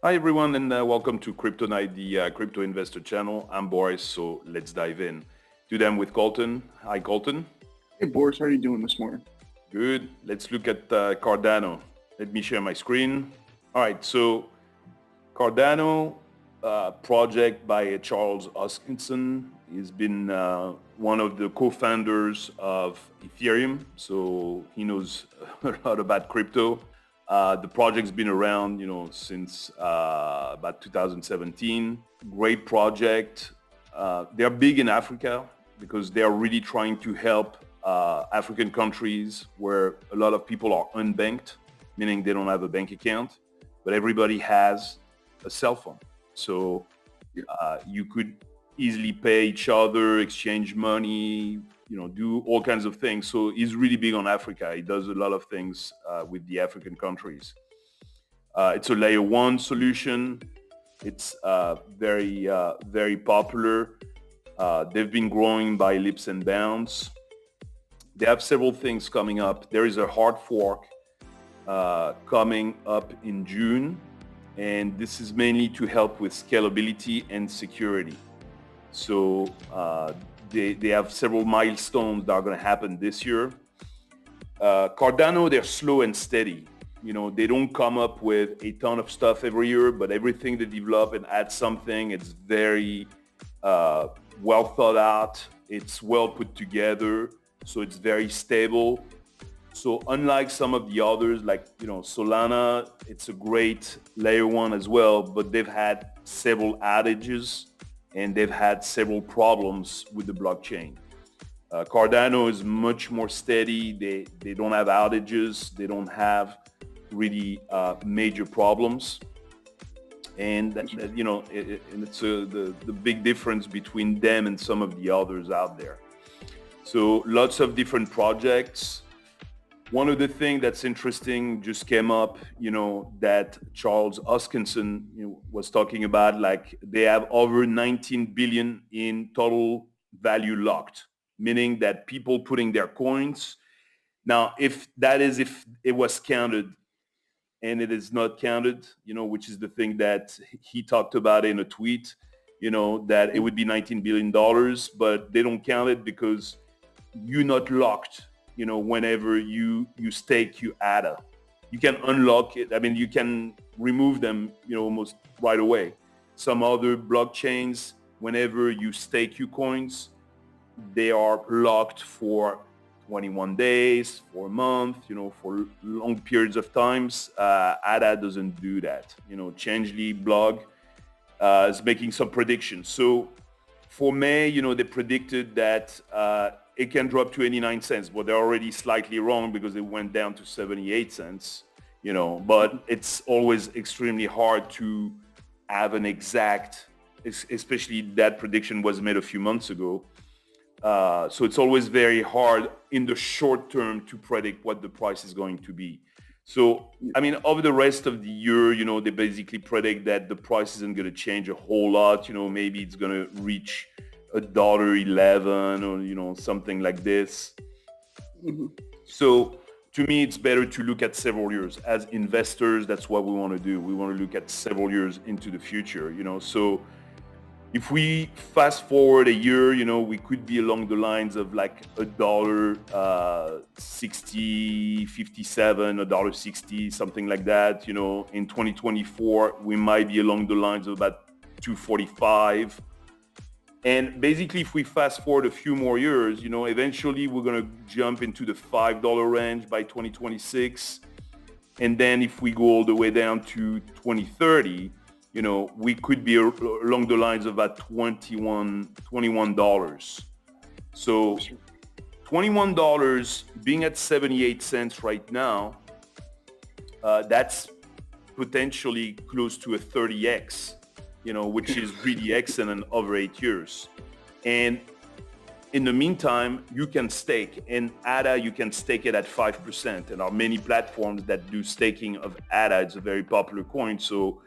Hi everyone and welcome to Crypto Night, the crypto investor channel. I'm Boris, so let's dive in. Today I'm with Colton. Hi Colton. Hey Boris, how are you doing this morning? Good. Let's look at Cardano. Let me share my screen. All right, so Cardano project by Charles Hoskinson. He's been one of the co-founders of Ethereum, so he knows a lot about crypto. The project's been around, since about 2017. Great project. They're big in Africa because they are really trying to help African countries where a lot of people are unbanked, meaning they don't have a bank account, but everybody has a cell phone. So you could easily pay each other, exchange money, do all kinds of things. So he's really big on Africa. He does a lot of things with the African countries. It's a layer one solution. It's very popular. They've been growing by leaps and bounds. They have several things coming up. There is a hard fork coming up in June, and this is mainly to help with scalability and security. So they have several milestones that are going to happen this year. Cardano, they're slow and steady. They don't come up with a ton of stuff every year, but everything they develop and add something, it's very well thought out. It's well put together, so it's very stable. So unlike some of the others, like Solana, it's a great layer one as well, but they've had several outages and they've had several problems with the blockchain. Cardano is much more steady. They don't have outages. They don't have really major problems. And it's the big difference between them and some of the others out there. So lots of different projects. One of the things that's interesting just came up, that Charles Hoskinson was talking about, like they have over 19 billion in total value locked, meaning that people putting their coins. Now, if it was counted and it is not counted, which is the thing that he talked about in a tweet, that it would be $19 billion, but they don't count it because you're not locked. Whenever you stake your ADA, you can unlock it. I mean, you can remove them, almost right away. Some other blockchains, whenever you stake your coins, they are locked for 21 days, for a month, for long periods of times. ADA doesn't do that. Changely blog is making some predictions. So for May, they predicted that it can drop to 89 cents, but they're already slightly wrong because it went down to 78 cents, but it's always extremely hard to have an exact, especially that prediction was made a few months ago. So it's always very hard in the short term to predict what the price is going to be. So, I mean, over the rest of the year, they basically predict that the price isn't going to change a whole lot. Maybe it's going to reach $1.11 or something like this. Mm-hmm. So to me, it's better to look at several years. As investors, that's what we want to do. We want to look at several years into the future. So if we fast forward a year, we could be along the lines of like $1.60, 57, $1.60, something like that. In 2024, we might be along the lines of about 245. And basically, if we fast forward a few more years, eventually we're going to jump into the $5 range by 2026. And then if we go all the way down to 2030, we could be along the lines of about $21. So $21 being at 78 cents right now, that's potentially close to a 30x. Which is really excellent over 8 years. And in the meantime, you can stake. And ADA, you can stake it at 5%. And there are many platforms that do staking of ADA. It's a very popular coin. So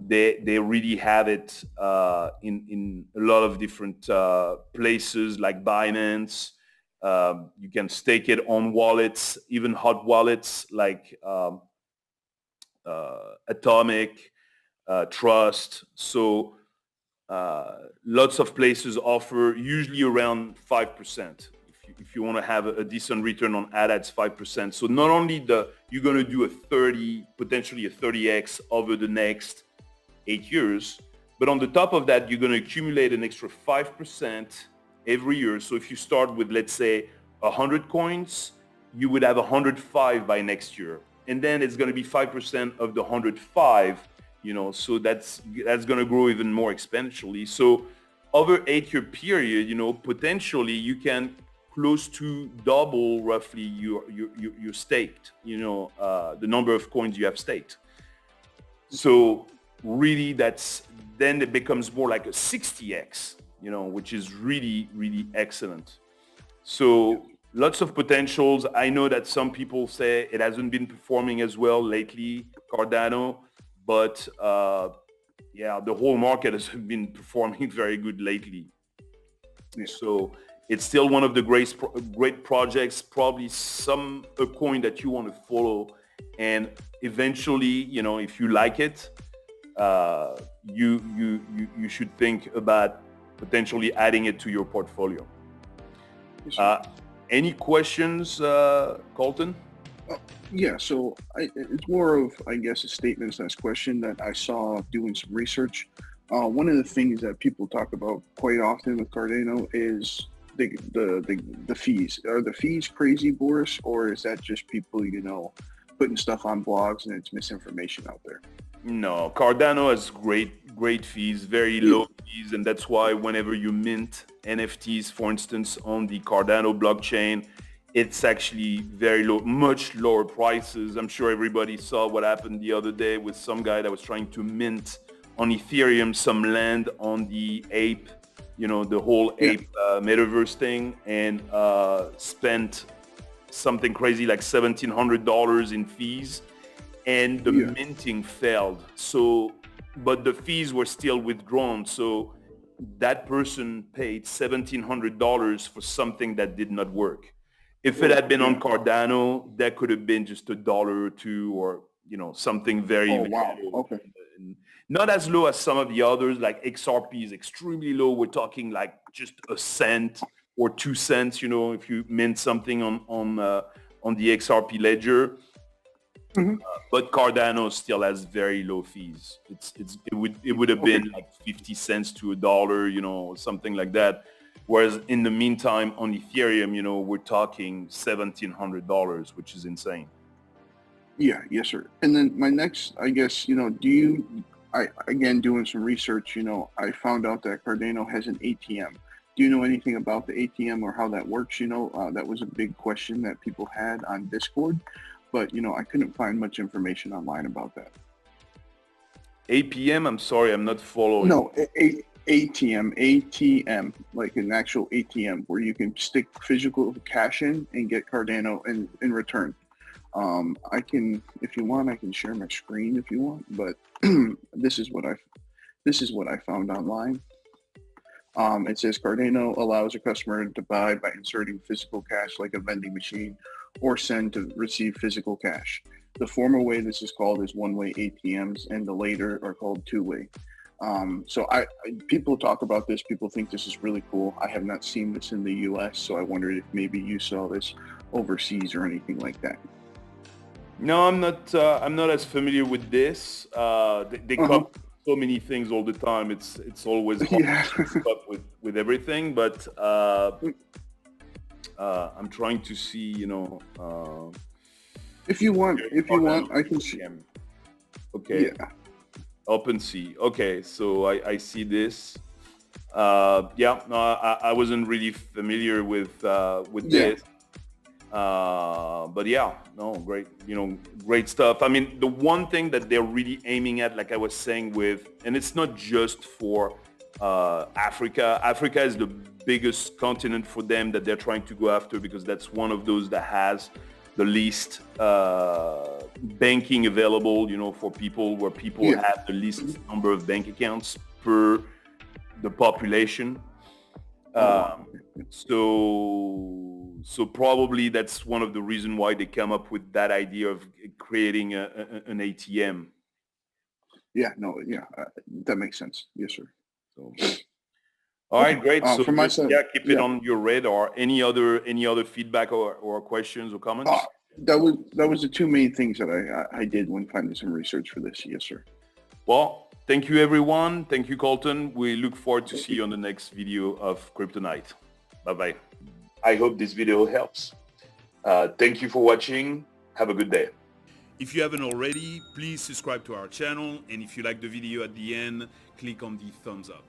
they really have it in a lot of different places like Binance. You can stake it on wallets, even hot wallets like Atomic. trust. So lots of places offer usually around 5%. If you want to have a decent return on ad, it's 5%. So not only you're going to do potentially a 30x over the next 8 years, but on the top of that, you're going to accumulate an extra 5% every year. So if you start with, let's say, 100 coins, you would have 105 by next year. And then it's going to be 5% of the 105, so that's going to grow even more exponentially. So over 8-year period, potentially you can close to double roughly your staked, the number of coins you have staked. So really then it becomes more like a 60x, which is really, really excellent. So lots of potentials. I know that some people say it hasn't been performing as well lately, Cardano, but the whole market has been performing very good lately. So it's still one of the great projects, probably a coin that you want to follow. And eventually, if you like it, you should think about potentially adding it to your portfolio. Any questions, Colton? Yeah, so it's more of, I guess, a statement/question that I saw doing some research. One of the things that people talk about quite often with Cardano is the fees. Are the fees crazy, Boris, or is that just people, putting stuff on blogs and it's misinformation out there? No, Cardano has great fees, very low fees, and that's why whenever you mint NFTs, for instance, on the Cardano blockchain, it's actually very low, much lower prices. I'm sure everybody saw what happened the other day with some guy that was trying to mint on Ethereum some land on the ape, the whole ape metaverse thing, and spent something crazy like $1,700 in fees. And the minting failed. So, but the fees were still withdrawn. So that person paid $1,700 for something that did not work. If it had been on Cardano, that could have been just $1 or $2, or something very low. Okay. Not as low as some of the others, like XRP is extremely low. We're talking like just a cent or 2 cents. If you mint something on the XRP ledger. Mm-hmm. But Cardano still has very low fees. It would have been like 50 cents to $1, something like that. Whereas in the meantime, on Ethereum, we're talking $1,700, which is insane. Yeah, yes, sir. And then my next, I guess, again, doing some research, I found out that Cardano has an ATM. Do you know anything about the ATM or how that works? That was a big question that people had on Discord. But, I couldn't find much information online about that. APM? I'm sorry, I'm not following. No, ATM, like an actual ATM where you can stick physical cash in and get Cardano in return. I can, if you want, I can share my screen if you want, but this is what I found online. It says Cardano allows a customer to buy by inserting physical cash like a vending machine, or send to receive physical cash. The former way this is called is one-way ATMs, and the later are called two-way. So people talk about this. People think this is really cool. I have not seen this in the U.S., so I wondered if maybe you saw this overseas or anything like that. No, I'm not as familiar with this. They come so many things all the time. It's always hard to keep up with everything, but I'm trying to see, if you want, I can see. Okay. Yeah. OpenSea. Okay, so I see this. I wasn't really familiar with this. But great stuff. I mean, the one thing that they're really aiming at, like I was saying and it's not just for Africa. Africa is the biggest continent for them that they're trying to go after, because that's one of those that has the least banking available, for people, where people have the least number of bank accounts per the population. So probably that's one of the reasons why they come up with that idea of creating an ATM. Yeah, no, yeah, that makes sense. Yes, sir. So, all right, great. So From my just, side, yeah, keep it yeah. on your radar. Any other feedback or questions or Uh, comments? that was the two main things that I did when finding some research for this. Yes, sir. Well, thank you, everyone. Thank you, Colton. We look forward to see you on the next video of Kryptonite. Bye-bye. I hope this video helps. Thank you for watching. Have a good day. If you haven't already, please subscribe to our channel. And if you like the video at the end, click on the thumbs up.